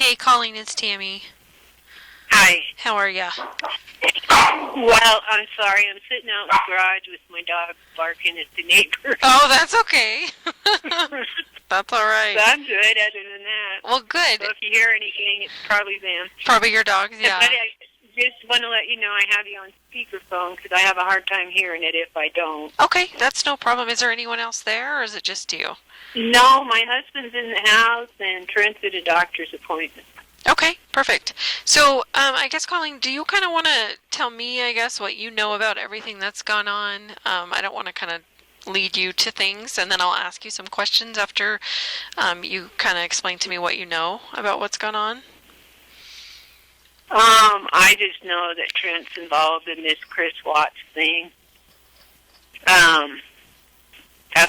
Hey, Colleen, it's Tammy. Hi. How are ya? Well, I'm sorry. I'm sitting out in the garage with my dog barking at the neighbor. Oh, that's okay. That's all right. I'm good other than that. Well, good. So if you hear anything, it's probably them. Probably your dogs, yeah. But I just want to let you know I have you on speakerphone because I have a hard time hearing it if I don't. Okay, that's no problem. Is there anyone else there, or is it just you? No, my husband's in the house and Trent's at a doctor's appointment. Okay, perfect. So, I guess, Colleen, do you kind of want to tell me, I guess, what you know about everything that's gone on? I don't want to kind of lead you to things, and then I'll ask you some questions after you kind of explain to me what you know about what's gone on. I just know that Trent's involved in this Chris Watts thing. That's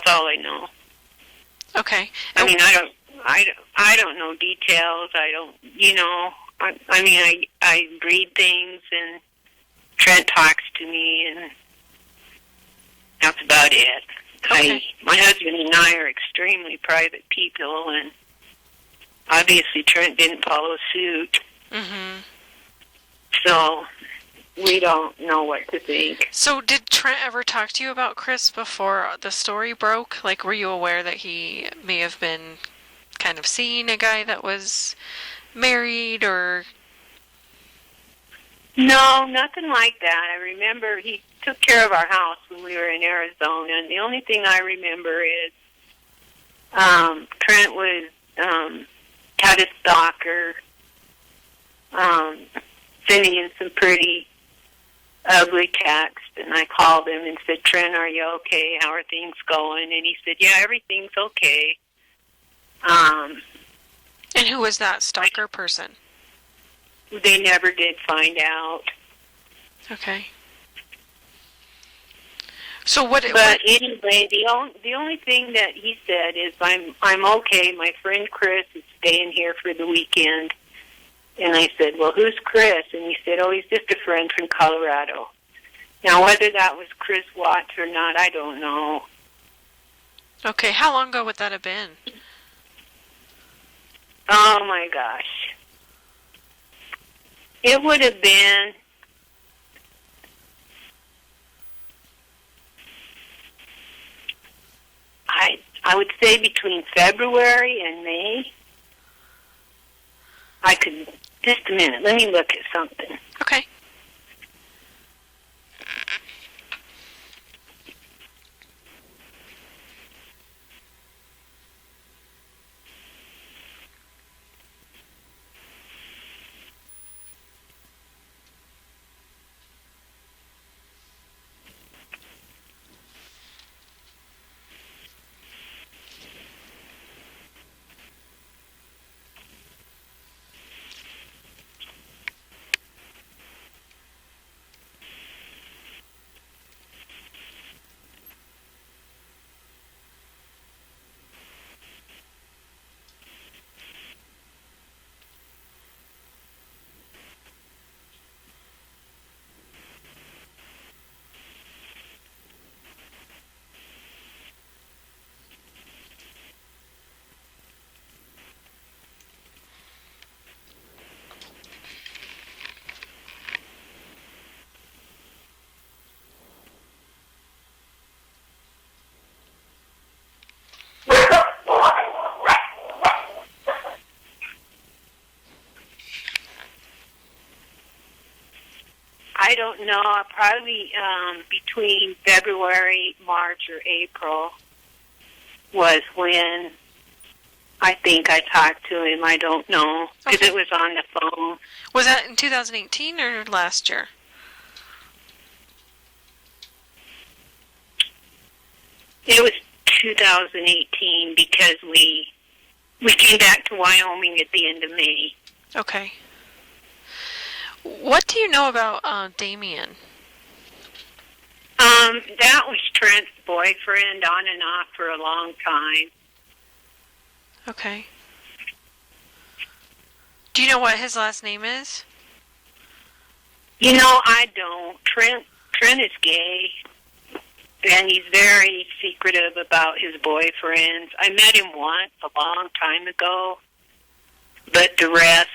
all I know. Okay. I mean, I don't know details. I don't, I read things and Trent talks to me and that's about it. Okay. My husband and I are extremely private people and obviously Trent didn't follow suit. Mm-hmm. So we don't know what to think. So did Trent ever talk to you about Chris before the story broke? Like, were you aware that he may have been kind of seeing a guy that was married or... No, nothing like that. I remember he took care of our house when we were in Arizona, and the only thing I remember is Trent was had a stalker, sending in some pretty ugly text, and I called him and said, Trent, are you okay? How are things going? And he said, yeah, everything's okay. And who was that stalker person? They never did find out. Okay. So what? Anyway, the only thing that he said is, I'm okay. My friend Chris is staying here for the weekend. And I said, well, who's Chris? And he said, oh, he's just a friend from Colorado. Now, whether that was Chris Watts or not, I don't know. Okay, how long ago would that have been? Oh, my gosh. It would have been... I would say between February and May. I could... Just a minute. Let me look at something. Okay. I don't know. Probably between February, March, or April was when I think I talked to him. I don't know because Okay. it was on the phone. Was that in 2018 or last year? It was 2018 because we came back to Wyoming at the end of May. Okay. What do you know about Damien? That was Trent's boyfriend on and off for a long time. Okay. Do you know what his last name is? I don't. Trent is gay, and he's very secretive about his boyfriends. I met him once a long time ago, but the rest,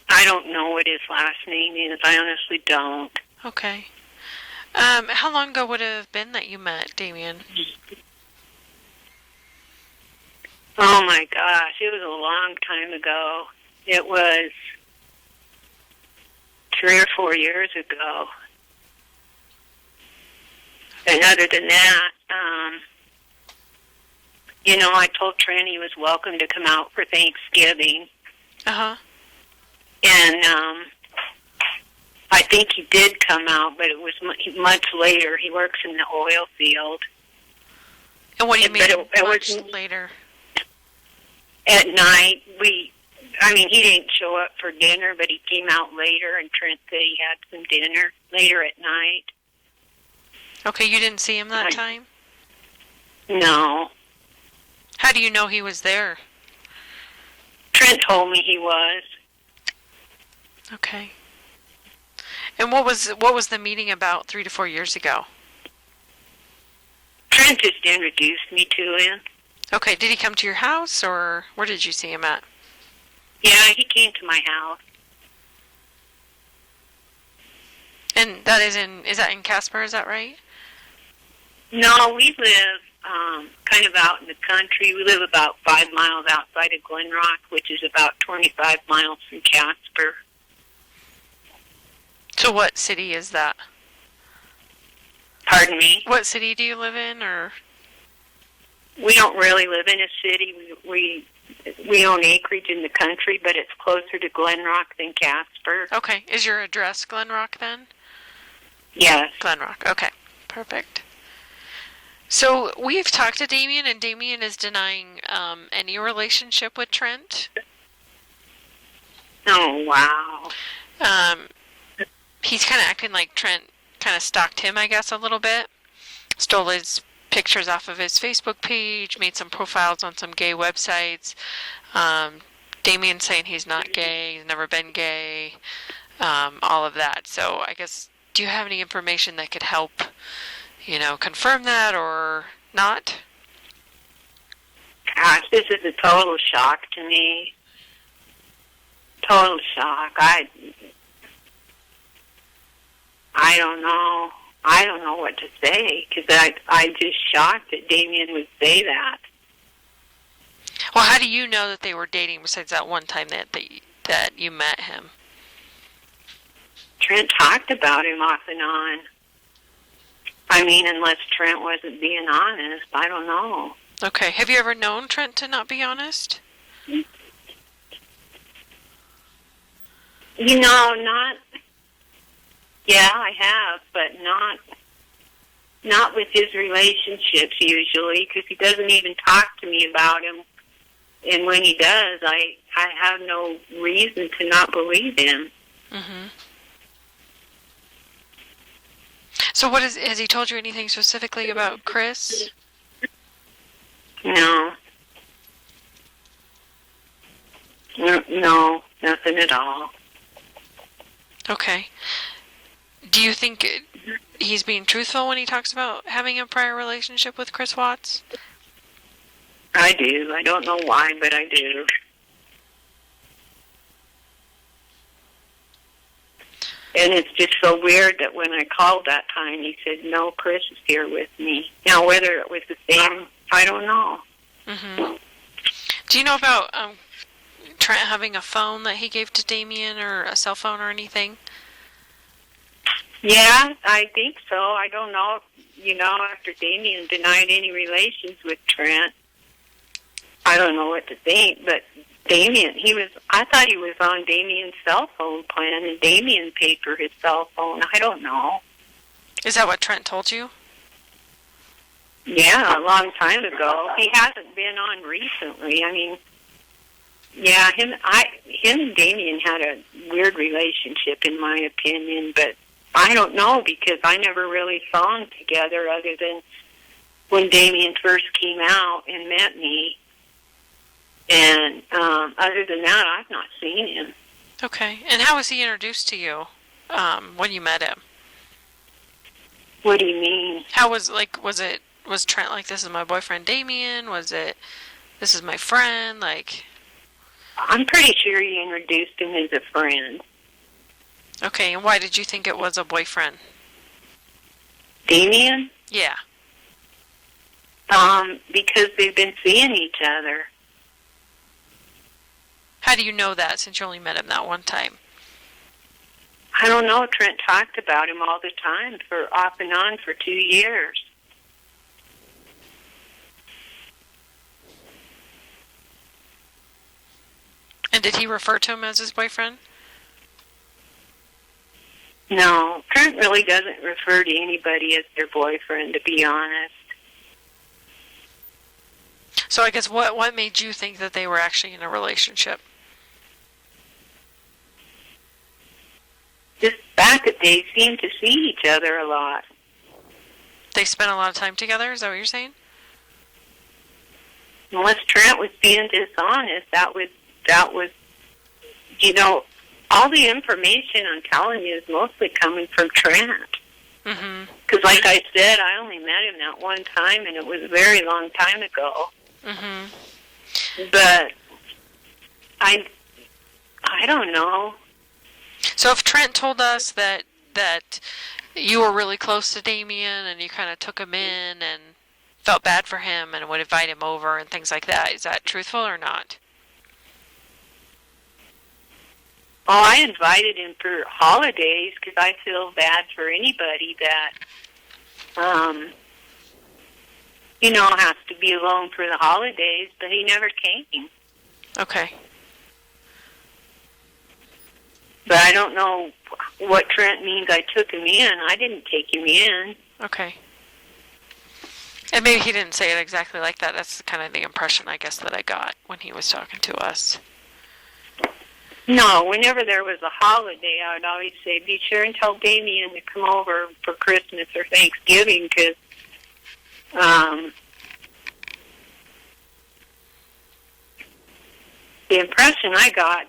I don't know what his last name is. I honestly don't. Okay. How long ago would it have been that you met Damien? Oh my gosh, it was a long time ago. It was 3 or 4 years ago. And other than that, I told Trent he was welcome to come out for Thanksgiving. Uh-huh. And I think he did come out, but it was months later. He works in the oil field. And what do you mean it much was later? At night, he didn't show up for dinner, but he came out later, and Trent said he had some dinner later at night. Okay, you didn't see him that time? No. How do you know he was there? Trent told me he was. Okay. And what was the meeting about 3 to 4 years ago? Trent just introduced me to him. Okay, did he come to your house, or where did you see him at? Yeah, he came to my house. And that is that in Casper, is that right? No, we live kind of out in the country. We live about 5 miles outside of Glen Rock, which is about 25 miles from Casper. So what city is that? Pardon me? What city do you live in, or? We don't really live in a city. We own acreage in the country, but it's closer to Glen Rock than Casper. Okay. Is your address Glen Rock then? Yes. Glen Rock. Okay. Perfect. So we've talked to Damien, and Damien is denying any relationship with Trent. Oh, wow. He's kind of acting like Trent kind of stalked him, I guess, a little bit. Stole his pictures off of his Facebook page, made some profiles on some gay websites. Damien's saying he's not gay, he's never been gay, all of that. So I guess, do you have any information that could help, confirm that or not? Gosh, this is a total shock to me. Total shock. I don't know. I don't know what to say, because I'm just shocked that Damien would say that. Well, how do you know that they were dating besides that one time that you met him? Trent talked about him off and on. I mean, unless Trent wasn't being honest, I don't know. Okay. Have you ever known Trent to not be honest? Not... Yeah, I have, but not with his relationships usually, because he doesn't even talk to me about him. And when he does, I have no reason to not believe him. Mm-hmm. So has he told you anything specifically about Chris? No. No, nothing at all. Okay. Do you think he's being truthful when he talks about having a prior relationship with Chris Watts? I do. I don't know why, but I do. And it's just so weird that when I called that time, he said, no, Chris is here with me. Now, whether it was the same, I don't know. Mm-hmm. Do you know about Trent having a phone that he gave to Damien, or a cell phone or anything? Yeah, I think so. I don't know if, after Damien denied any relations with Trent, I don't know what to think, but Damien, I thought he was on Damien's cell phone plan, and Damien paid for his cell phone. I don't know. Is that what Trent told you? Yeah, a long time ago. He hasn't been on recently. I mean, yeah, him and Damien had a weird relationship, in my opinion, but I don't know, because I never really saw them together other than when Damien first came out and met me. And other than that, I've not seen him. Okay. And how was he introduced to you when you met him? What do you mean? How was Trent like, this is my boyfriend Damien? Was it, this is my friend? Like... I'm pretty sure he introduced him as a friend. Okay, and why did you think it was a boyfriend? Damien? Yeah. Because they've been seeing each other. How do you know that since you only met him that one time? I don't know. Trent talked about him all the time, for off and on for 2 years. And did he refer to him as his boyfriend? No, Trent really doesn't refer to anybody as their boyfriend, to be honest. So I guess what made you think that they were actually in a relationship? Just back that they seem to see each other a lot. They spent a lot of time together, is that what you're saying? Unless Trent was being dishonest, that was, you know, all the information I'm telling you is mostly coming from Trent. Mm-hmm. Because like I said, I only met him that one time, and it was a very long time ago. Mm-hmm. But I don't know. So if Trent told us that you were really close to Damien and you kind of took him in and felt bad for him and would invite him over and things like that, is that truthful or not? Oh, I invited him for holidays because I feel bad for anybody that, you know, has to be alone for the holidays, but he never came. Okay. But I don't know what Trent means I took him in. I didn't take him in. Okay. And maybe he didn't say it exactly like that. That's kind of the impression, I guess, that I got when he was talking to us. No, whenever there was a holiday, I would always say, be sure and tell Damien to come over for Christmas or Thanksgiving, because the impression I got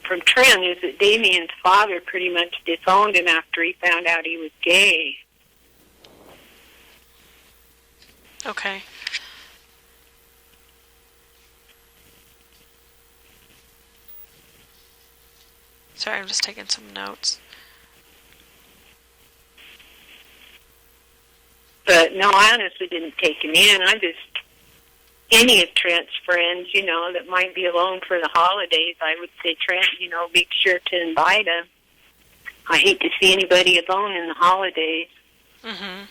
from Trent is that Damien's father pretty much disowned him after he found out he was gay. Okay. Sorry, I'm just taking some notes. But no, I honestly didn't take him in. I just, any of Trent's friends, you know, that might be alone for the holidays, I would say, Trent, you know, be sure to invite him. I hate to see anybody alone in the holidays. Mm-hmm.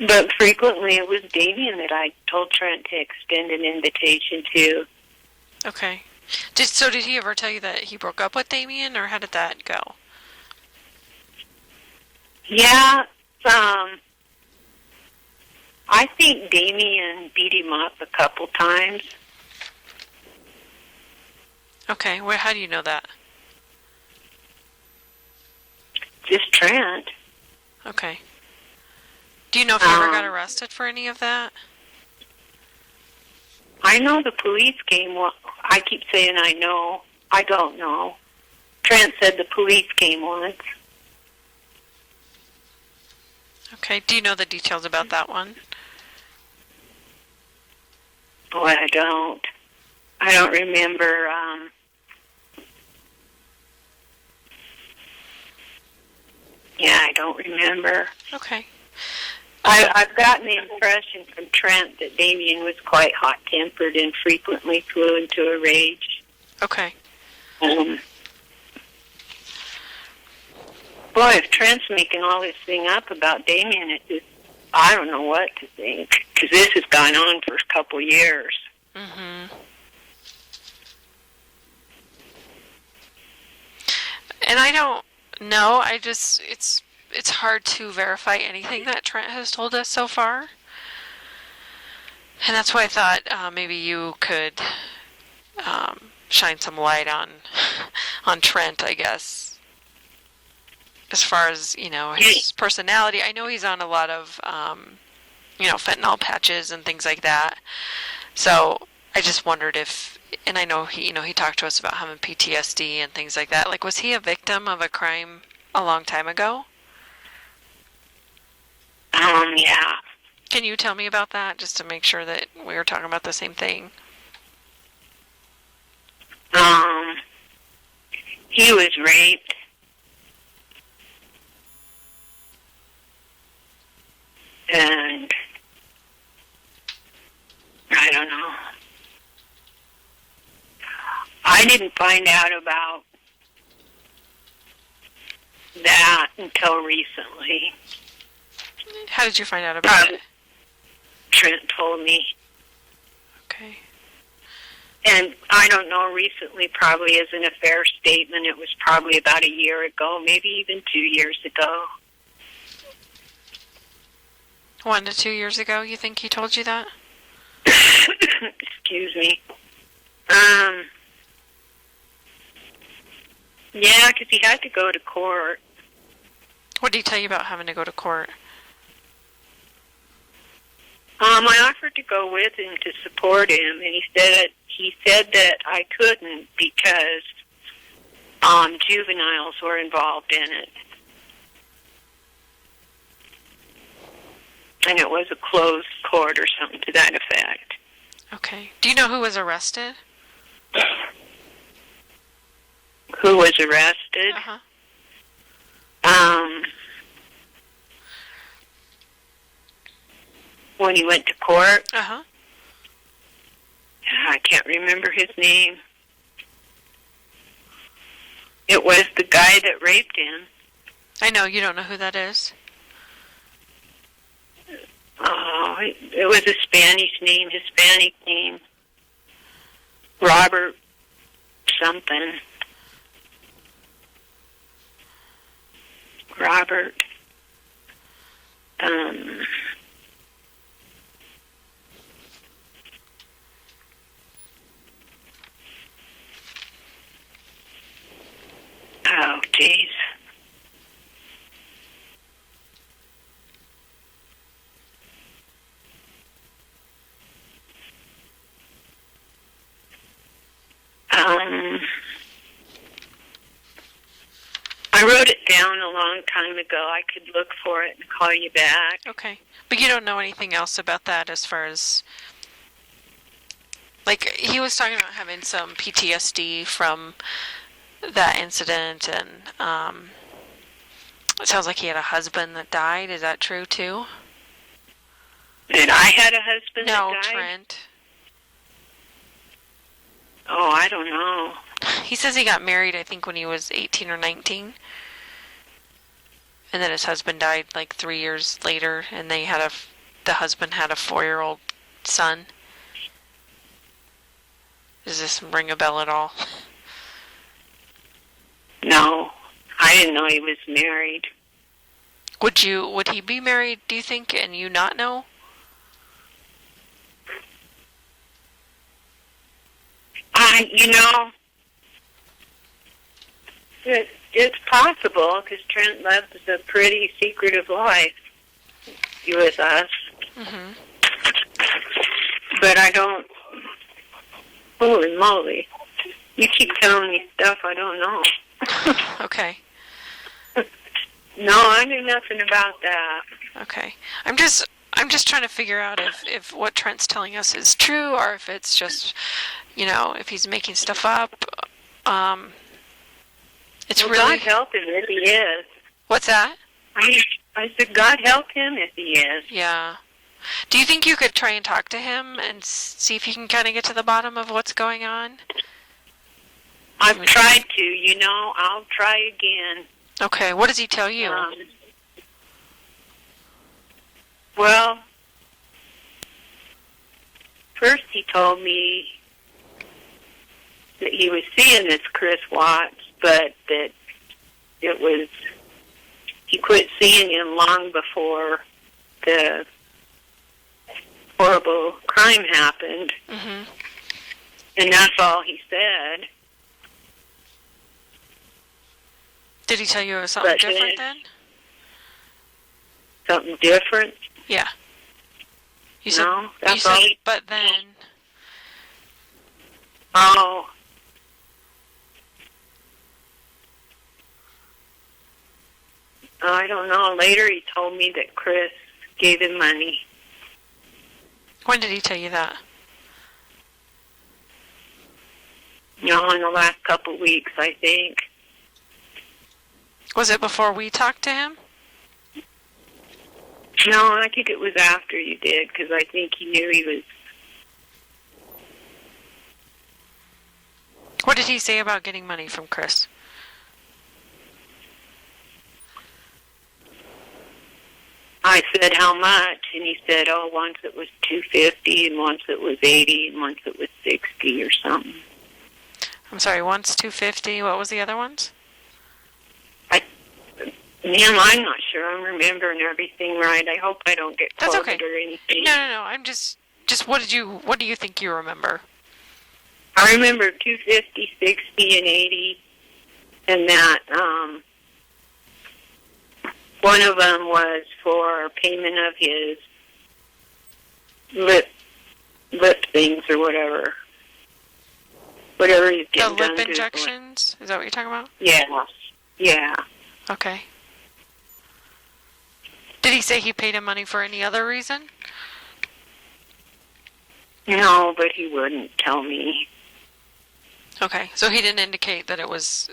But frequently it was Damien that I told Trent to extend an invitation to. Okay. Did he ever tell you that he broke up with Damien, or how did that go? Yeah, I think Damien beat him up a couple times. Okay, well, how do you know that? Just Trent. Okay. Do you know if he ever got arrested for any of that? I know the police came. I keep saying I know. I don't know. Trent said the police came once. Okay. Do you know the details about that one? Boy, I don't. I don't remember. Yeah, I don't remember. Okay. I've gotten the impression from Trent that Damien was quite hot-tempered and frequently flew into a rage. Okay. Boy, if Trent's making all this thing up about Damien, it just, I don't know what to think, because this has gone on for a couple years. Mm-hmm. And I don't know. It's hard to verify anything that Trent has told us so far. And that's why I thought maybe you could shine some light on Trent, I guess. As far as, you know, his personality. I know he's on a lot of, you know, fentanyl patches and things like that. So I just wondered if, and I know he talked to us about having PTSD and things like that. Like, was he a victim of a crime a long time ago? Yeah. Can you tell me about that, just to make sure that we were talking about the same thing? Um, he was raped. And I don't know. I didn't find out about that until recently. How did you find out about it? Trent told me. Okay. And I don't know, recently probably as an affair statement, it was probably about a year ago, maybe even 2 years ago. 1 to 2 years ago, you think he told you that? Excuse me. Yeah, because he had to go to court. What did he tell you about having to go to court? I offered to go with him to support him, and he said that I couldn't because juveniles were involved in it. And it was a closed court or something to that effect. Okay. Do you know who was arrested? Who was arrested? Uh-huh. When he went to court? Uh-huh. I can't remember his name. It was the guy that raped him. I know, you don't know who that is. Oh, it was a Spanish name, Hispanic name. Robert something. Robert. Oh, jeez. I wrote it down a long time ago. I could look for it and call you back. Okay. But you don't know anything else about that as far as... Like, he was talking about having some PTSD from that incident, and it sounds like he had a husband that died. Is that true, too? And I had a husband that died? No, Trent. Oh, I don't know. He says he got married, I think, when he was 18 or 19. And then his husband died like 3 years later, and the husband had a 4-year-old son. Does this ring a bell at all? No, I didn't know he was married. Would he be married, do you think, and you not know? It's possible, because Trent lives a pretty secretive life with us. Mm-hmm. But I don't... Holy moly. You keep telling me stuff I don't know. Okay. No, I knew nothing about that. Okay. I'm just trying to figure out if what Trent's telling us is true, or if it's just, if he's making stuff up. It's really... God help him if he is. What's that? I said, God help him if he is. Yeah. Do you think you could try and talk to him and see if you can kind of get to the bottom of what's going on? I've tried to, I'll try again. Okay, what does he tell you? Well, first he told me that he was seeing this Chris Watts, but that he quit seeing him long before the horrible crime happened. Mm-hmm. And that's all he said. Did he tell you something different then? Something different? Yeah. You said, no, that's all. But then... Oh. I don't know. Later he told me that Chris gave him money. When did he tell you that? No, in the last couple of weeks, I think. Was it before we talked to him? No, I think it was after you did, because I think he knew he was... What did he say about getting money from Chris? I said, how much? And he said, oh, once it was $250, and once it was $80, and once it was $60 or something. I'm sorry, once $250. What was the other ones? Ma'am, I'm not sure I'm remembering everything right. I hope I don't get That's quoted okay. or anything. No. I'm just what do you think you remember? I remember 250, 60, and 80, and that one of them was for payment of his lip things or whatever. Whatever he's The getting done lip to. injections? Is that what you're talking about? Yeah. Okay. Did he say he paid him money for any other reason? No, but he wouldn't tell me. Okay, so he didn't indicate that it was,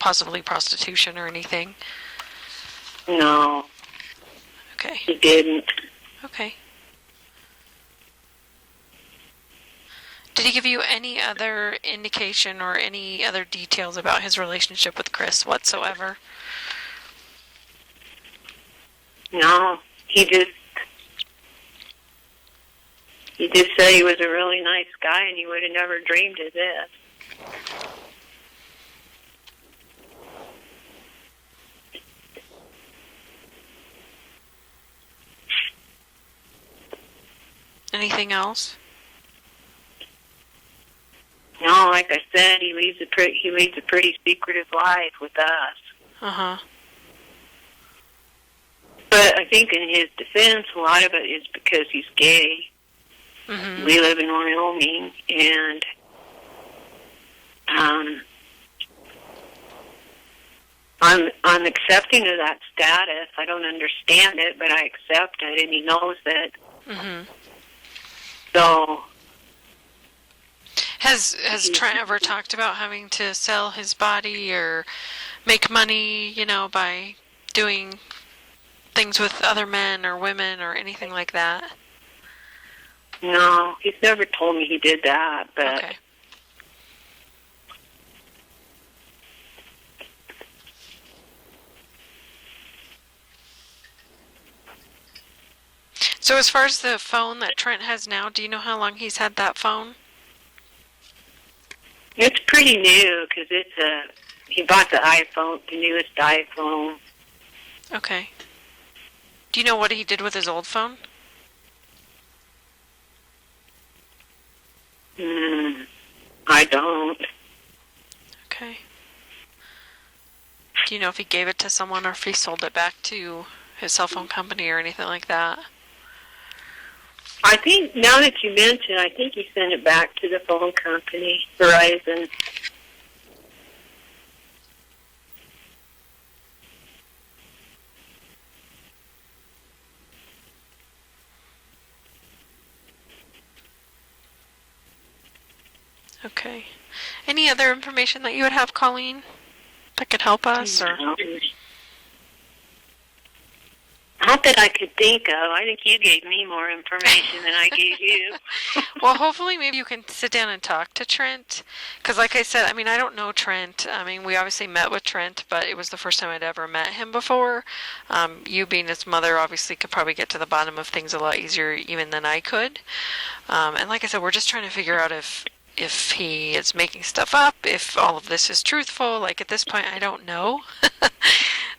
possibly prostitution or anything? No, Okay. he didn't. Okay. Did he give you any other indication or any other details about his relationship with Chris whatsoever? No, he just said he was a really nice guy and he would have never dreamed of this. Anything else? No, like I said, he leads a pretty secretive life with us. Uh-huh. But I think in his defense, a lot of it is because he's gay. Mm-hmm. We live in Wyoming, and I'm accepting of that status. I don't understand it, but I accept it, and he knows it. Mm-hmm. So Has Trent ever talked about having to sell his body or make money, by doing things with other men or women or anything like that? no, he's never told me he did that, but Okay. So as far as the phone that Trent has now, do you know how long he's had that phone? it's pretty new because he bought the newest iPhone. Okay. Do you know what he did with his old phone? I don't. Okay. Do you know if he gave it to someone or if he sold it back to his cell phone company or anything like that? I think, now that you mention, I think he sent it back to the phone company, Verizon. Okay. Any other information that you would have, Colleen, that could help us? Or Not that I could think of. I think you gave me more information than I gave you. Well, hopefully maybe you can sit down and talk to Trent. Because like I said, I don't know Trent. We obviously met with Trent, but it was the first time I'd ever met him before. You being his mother obviously could probably get to the bottom of things a lot easier even than I could. And like I said, we're just trying to figure out if he is making stuff up, if all of this is truthful. Like at this point, I don't know.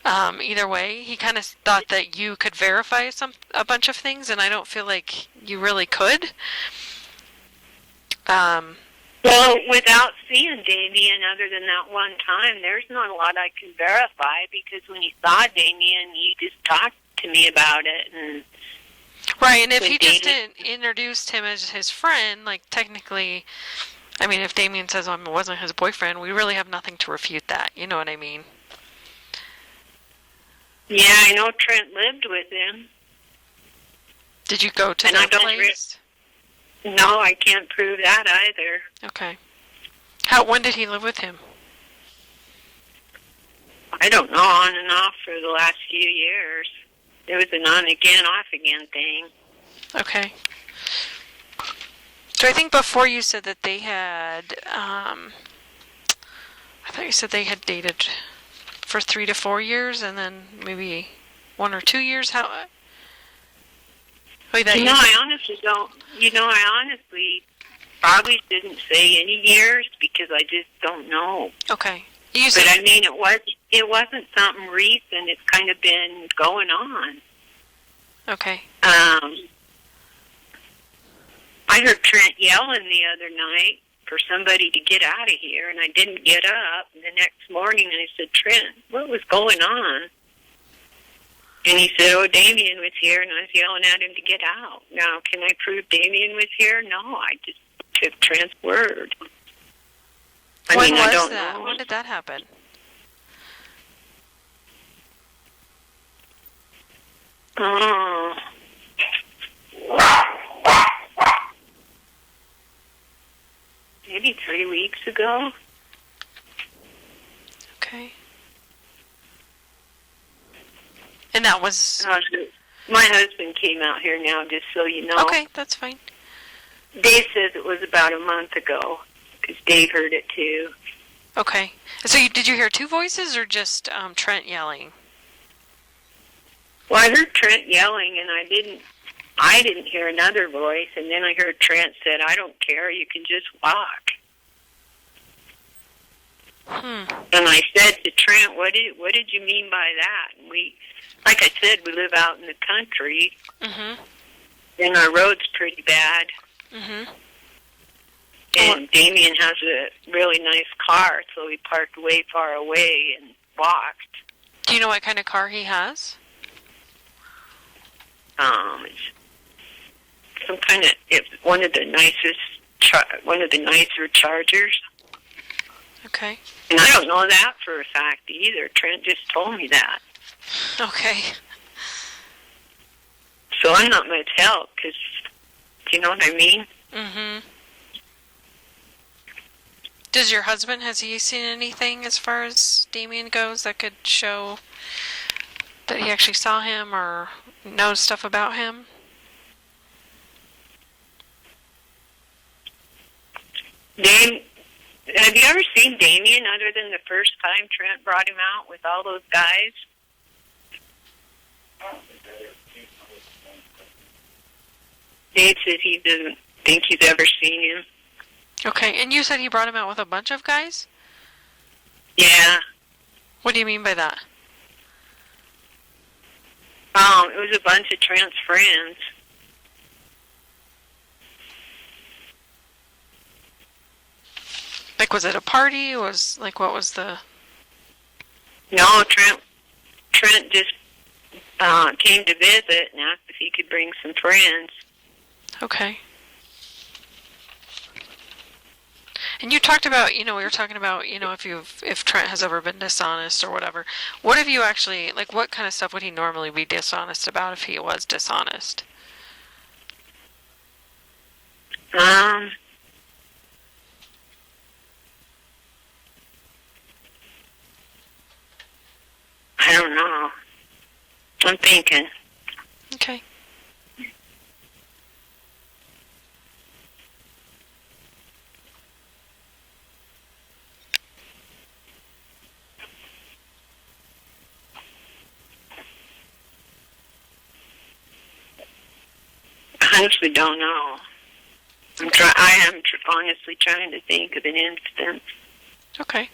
Either way, he kind of thought that you could verify a bunch of things, and I don't feel like you really could. Well, without seeing Damien other than that one time, there's not a lot I can verify because when you saw Damien, you just talked to me about it. And right, and if he just introduced him as his friend, like technically, if Damien says it wasn't his boyfriend, we really have nothing to refute that. You know what I mean? Yeah, I know Trent lived with him. Did you go to that place? No, I can't prove that either. Okay. When did he live with him? I don't know, on and off for the last few years. It was an on again, off again thing. Okay. So I think before you said that they had, I thought you said they had dated for 3 to 4 years, and then maybe 1 or 2 years. How? Oh, that I honestly don't. I honestly probably shouldn't say any years because I just don't know. Okay. But I mean, it wasn't something recent. It's kind of been going on. Okay. I heard Trent yelling the other night for somebody to get out of here, and I didn't get up. And the next morning, I said, Trent, what was going on? And he said, oh, Damien was here, and I was yelling at him to get out. Now, can I prove Damien was here? No, I just took Trent's word. I don't know. When did that happen? Oh. Maybe 3 weeks ago. Okay. And that was... My husband came out here now, just so you know. Okay, that's fine. Dave says it was about a month ago, because Dave heard it too. Okay. So did you hear 2 voices, or just Trent yelling? Well, I heard Trent yelling, and I didn't hear another voice, and then I heard Trent said, I don't care, you can just walk. And I said to Trent, what did you mean by that? And like I said, we live out in the country, and our road's pretty bad. And Damien has a really nice car, so we parked way far away and walked. Do you know what kind of car he has? It's one of the nicer Chargers. Okay. And I don't know that for a fact either. Trent just told me that. Okay. So I'm not much help, because, do you know what I mean? Does your husband, has he seen anything as far as Damien goes that could show that he actually saw him or knows stuff about him? Have you ever seen Damien other than the first time Trent brought him out with all those guys? Dave says he doesn't think he's ever seen him. Okay, and you said he brought him out with a bunch of guys? Yeah. What do you mean by that? It was a bunch of Trent's friends. Like, was it a party? What was the... No, Trent just came to visit and asked if he could bring some friends. Okay. And you talked about, we were talking about, if Trent has ever been dishonest or whatever. What have you actually, what kind of stuff would he normally be dishonest about if he was dishonest? I don't know. I'm thinking. Okay. I honestly don't know. I am honestly trying to think of an instance. Okay.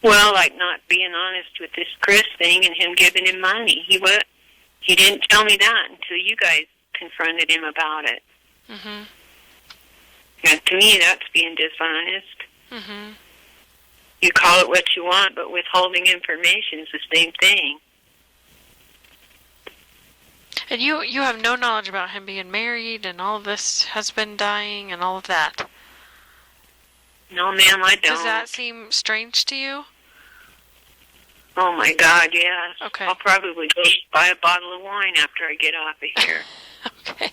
Well, like not being honest with this Chris thing and him giving him money. He didn't tell me that until you guys confronted him about it. And to me, that's being dishonest. You call it what you want, but withholding information is the same thing. And you have no knowledge about him being married and all of this husband dying and all of that? No, ma'am, I don't. Does that seem strange to you? Oh, my God, yes. Okay. I'll probably go buy a bottle of wine after I get off of here. Okay.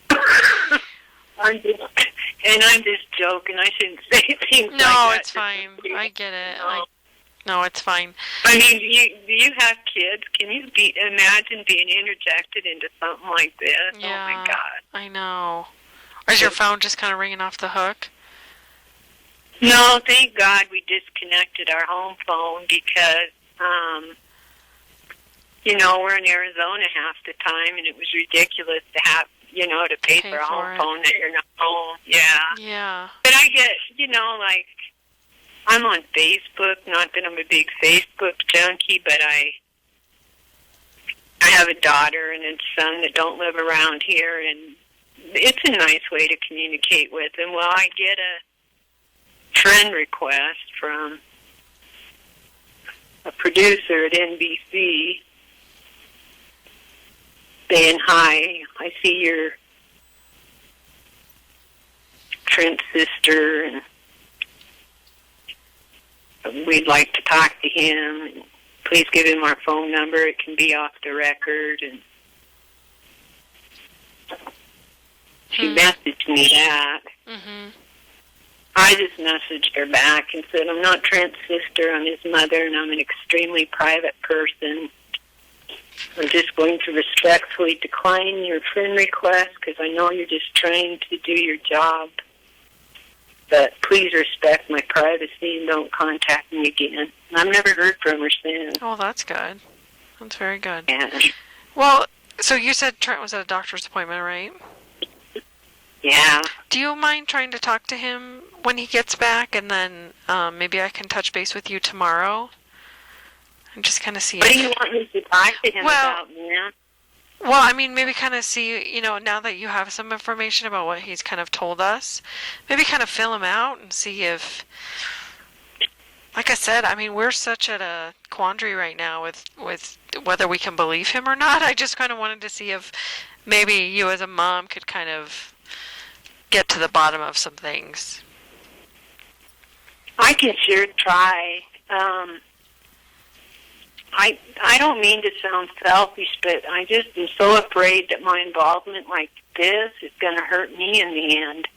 I'm just joking. I shouldn't say things like No, that. it's fine. I get it. No. No, it's fine. I mean, do you have kids? Can you imagine being interjected into something like this? Yeah, Oh, my God. I know. Or is your phone just kind of ringing off the hook? No, thank God we disconnected our home phone because, we're in Arizona half the time, and it was ridiculous to have, to pay for a home phone that you're not home. Yeah. Yeah. But I get, like, I'm on Facebook. Not that I'm a big Facebook junkie, but I have a daughter and a son that don't live around here, and it's a nice way to communicate with them. Well, I get a friend request from a producer at NBC saying, "Hi, I see you're Trent's sister, and we'd like to talk to him. Please give him our phone number. It can be off the record." And she messaged me that. Mm-hmm. I just messaged her back and said, "I'm not Trent's sister. I'm his mother, and I'm an extremely private person. I'm just going to respectfully decline your friend request because I know you're just trying to do your job. But please respect my privacy and don't contact me again." And I've never heard from her since. Oh, that's good. That's very good. Yeah. Well, so you said Trent was at a doctor's appointment, right? Yeah. Do you mind trying to talk to him when he gets back, and then maybe I can touch base with you tomorrow and just kind of see. What do you want me to talk to him about, man? Well, I mean, maybe kind of see, now that you have some information about what he's kind of told us, maybe kind of fill him out and see if, like I said, I mean, we're such at a quandary right now with whether we can believe him or not. I just kind of wanted to see if maybe you as a mom could kind of get to the bottom of some things. I can sure try. I don't mean to sound selfish, but I just am so afraid that my involvement like this is going to hurt me in the end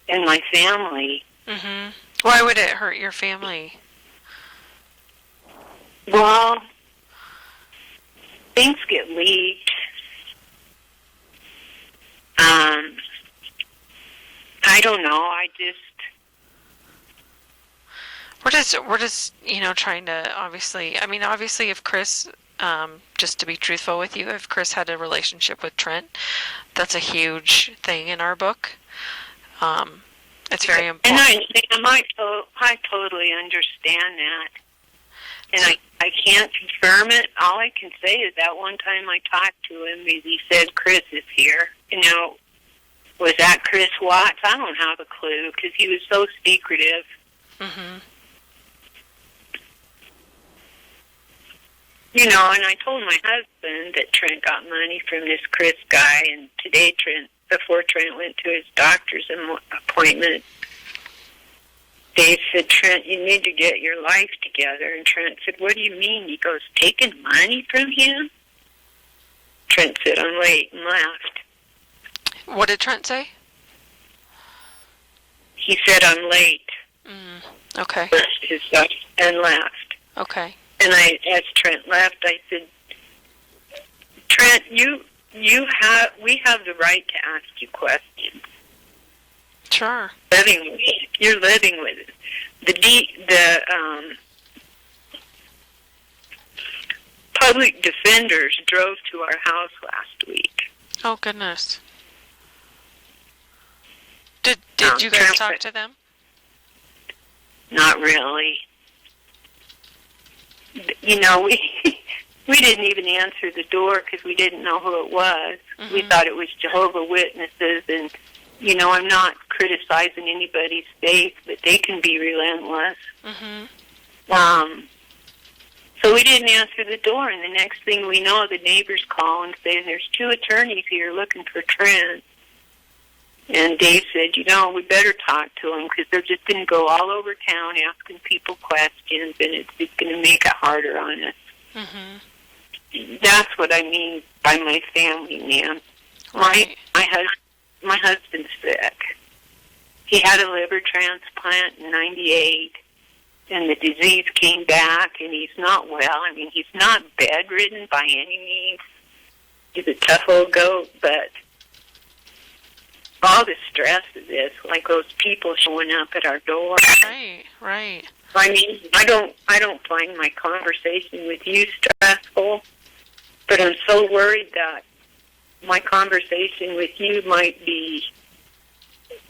and my family. Mm-hmm. Why would it hurt your family? Well, things get leaked. I don't know. We're just trying to obviously if Chris, just to be truthful with you, if Chris had a relationship with Trent, that's a huge thing in our book. It's very important. And I totally understand that. And I can't confirm it. All I can say is that one time I talked to him, he said, "Chris is here." Was that Chris Watts? I don't have a clue because he was so secretive. Mm-hmm. And I told my husband that Trent got money from this Chris guy, and today before Trent went to his doctor's appointment, Dave said, "Trent, you need to get your life together." And Trent said, "What do you mean?" He goes, "Taking money from him?" Trent said, "I'm late," and laughed. What did Trent say? He said, "I'm late." Okay. His doctor, and laughed. Okay. And as Trent left, I said, "Trent, we have the right to ask you questions. Sure. You're living with it. The public defenders drove to our house last week." Oh goodness. Did you guys talk to them? Not really. We didn't even answer the door because we didn't know who it was. Mm-hmm. We thought it was Jehovah's Witnesses, and I'm not criticizing anybody's faith, but they can be relentless. Mm-hmm. So we didn't answer the door, and the next thing we know, the neighbors call and say, "There's 2 attorneys here looking for Trent." And Dave said, "We better talk to them because they're just going to go all over town asking people questions, and it's just going to make it harder on us." Mm-hmm. That's what I mean by my family, man. Right. My husband my husband's sick. He had a liver transplant in '98, and the disease came back, and he's not well. I mean, he's not bedridden by any means. He's a tough old goat, but all the stress of this, like those people showing up at our door. Right, right. I mean, I don't find my conversation with you stressful, but I'm so worried that my conversation with you might be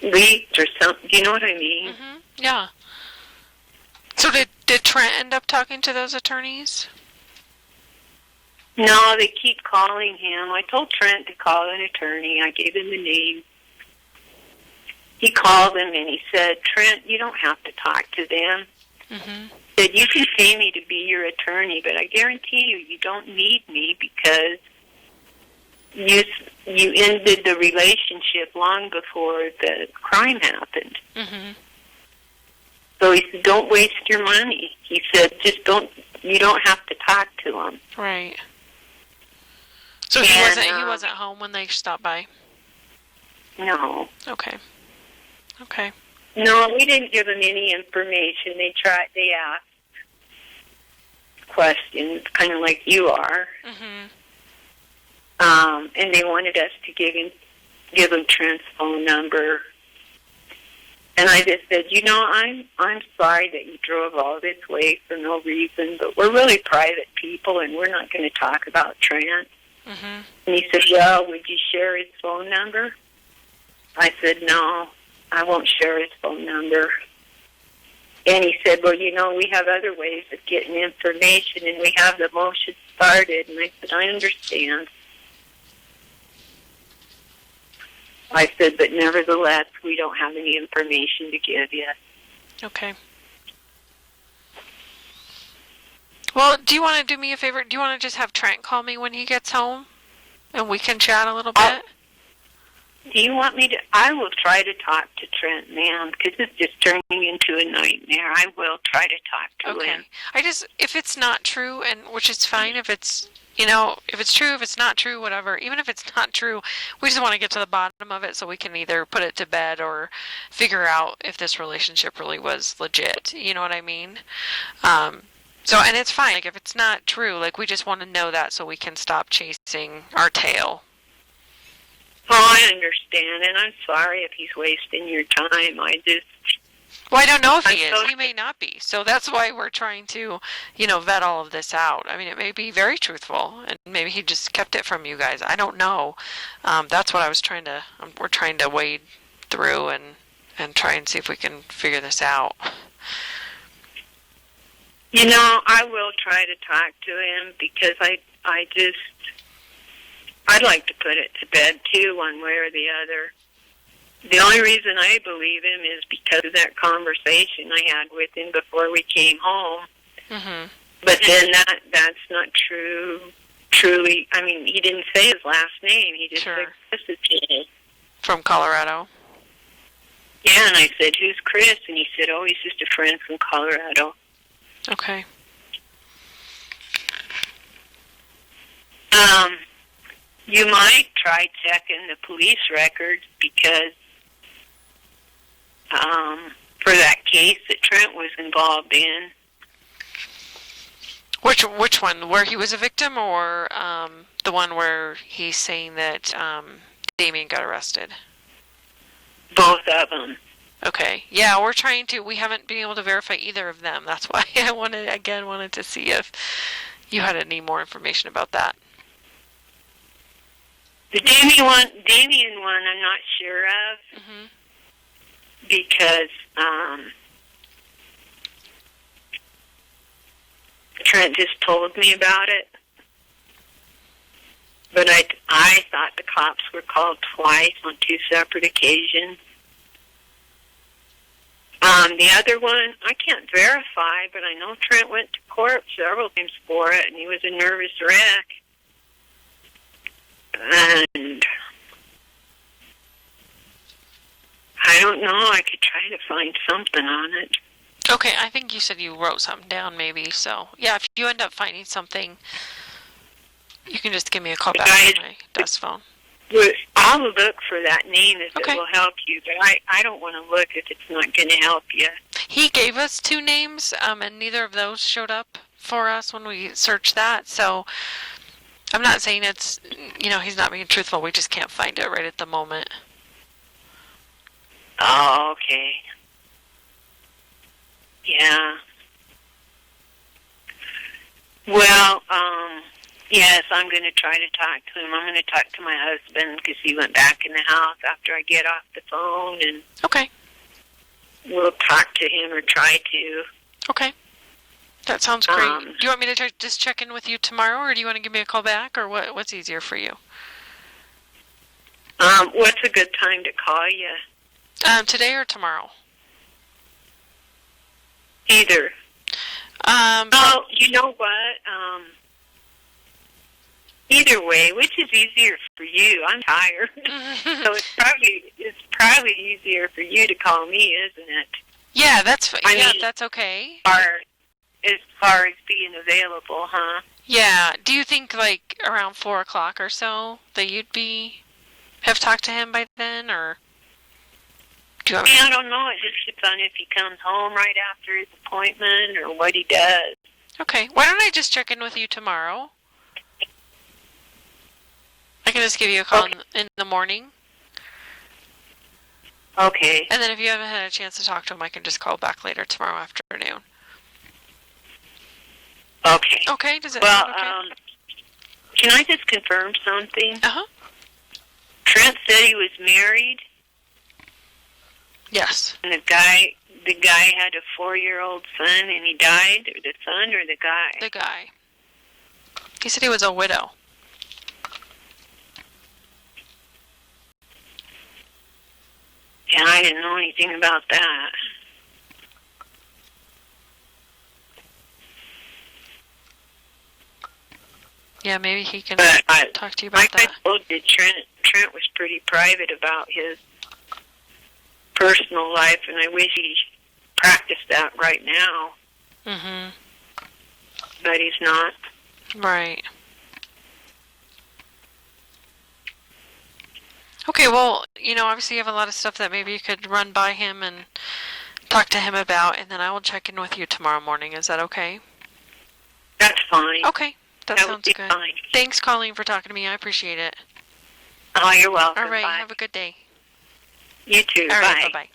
leaked or something. Do you know what I mean? Mm-hmm. Yeah. So did Trent end up talking to those attorneys? No, they keep calling him. I told Trent to call an attorney. I gave him the name. He called him and he said, Trent, you don't have to talk to them. Mm-hmm. He said, you can pay me to be your attorney, but I guarantee you don't need me because you ended the relationship long before the crime happened. Mm-hmm. So he said, don't waste your money. He said, you don't have to talk to him. Right. So he wasn't home when they stopped by? No. Okay. Okay. No, we didn't give them any information. They asked questions, kind of like you are. Mm-hmm. And they wanted us to give them Trent's phone number. And I just said, I'm sorry that you drove all this way for no reason, but we're really private people, and we're not going to talk about Trent. Mm-hmm. And he said, well, would you share his phone number? I said, no, I won't share his phone number. And he said, well, we have other ways of getting information, and we have the motion started. And I said, I understand. I said, but nevertheless, we don't have any information to give you. Okay. Well, do you want to do me a favor? Do you want to just have Trent call me when he gets home? And we can chat a little bit? Do you want me to? I will try to talk to Trent, ma'am, because it's just turning into a nightmare. I will try to talk to him. If it's not true, and which is fine if it's, if it's true, if it's not true, whatever. Even if it's not true, we just want to get to the bottom of it so we can either put it to bed or figure out if this relationship really was legit. You know what I mean? And it's fine. Like, if it's not true, like, we just want to know that so we can stop chasing our tail. Oh, I understand, and I'm sorry if he's wasting your time. Well, I don't know if he is. He may not be. So that's why we're trying to, vet all of this out. I mean, it may be very truthful, and maybe he just kept it from you guys. I don't know. That's what we're trying to wade through and try and see if we can figure this out. I will try to talk to him because I'd like to put it to bed, too, one way or the other. The only reason I believe him is because of that conversation I had with him before we came home. Mm-hmm. But then that's not true. Truly, I mean, he didn't say his last name. He just said Chris's name. From Colorado? Yeah, and I said, who's Chris? And he said, oh, he's just a friend from Colorado. Okay. You might try checking the police records because for that case that Trent was involved in. Which one? Where he was a victim, or the one where he's saying that Damien got arrested? Both of them. Okay. Yeah, we haven't been able to verify either of them. That's why I wanted to see if you had any more information about that. The Damien one, I'm not sure of. Mm-hmm. Because Trent just told me about it. But I thought the cops were called twice on two separate occasions. The other one, I can't verify, but I know Trent went to court several times for it, and he was a nervous wreck. And I don't know. I could try to find something on it. Okay, I think you said you wrote something down, maybe. So, yeah, if you end up finding something, you can just give me a call back on my desk phone. I'll look for that name if Okay. it will help you, but I don't want to look if it's not going to help you. He gave us 2 names, and neither of those showed up for us when we searched that. So I'm not saying it's, he's not being truthful. We just can't find it right at the moment. Oh, okay. Yeah. Well, yes, I'm going to try to talk to him. I'm going to talk to my husband because he went back in the house after I get off the phone, and Okay. we'll talk to him or try to. Okay. That sounds great. Do you want me to just check in with you tomorrow, or do you want to give me a call back, or what's easier for you? What's a good time to call you? Today or tomorrow? Either. Oh, you know what? Either way, which is easier for you? I'm tired, so it's probably easier for you to call me, isn't it? Yeah, that's okay. As far as being available, huh? Yeah. Do you think like around 4 o'clock or so that you'd have talked to him by then, or do you want me? I don't know. It just depends on if he comes home right after his appointment or what he does. Okay. Why don't I just check in with you tomorrow? I can just give you a call in the morning. Okay. And then if you haven't had a chance to talk to him, I can just call back later tomorrow afternoon. Okay. Okay. Does it sound okay? Can I just confirm something? Uh-huh. Trent said he was married. Yes. And the guy had a 4-year-old son, and he died. Or the son, or the guy? The guy. He said he was a widow. Yeah, I didn't know anything about that. Yeah, maybe he can talk to you about like that. I told you, Trent was pretty private about his personal life, and I wish he practiced that right now. Mm-hmm. But he's not. Right. Okay, well, obviously you have a lot of stuff that maybe you could run by him and talk to him about, and then I will check in with you tomorrow morning. Is that okay? That's fine. Okay, that sounds would be good. fine. Thanks, Colleen, for talking to me. I appreciate it. Oh, you're welcome. All right, Bye. have a good day. You too. All right, Bye. bye-bye.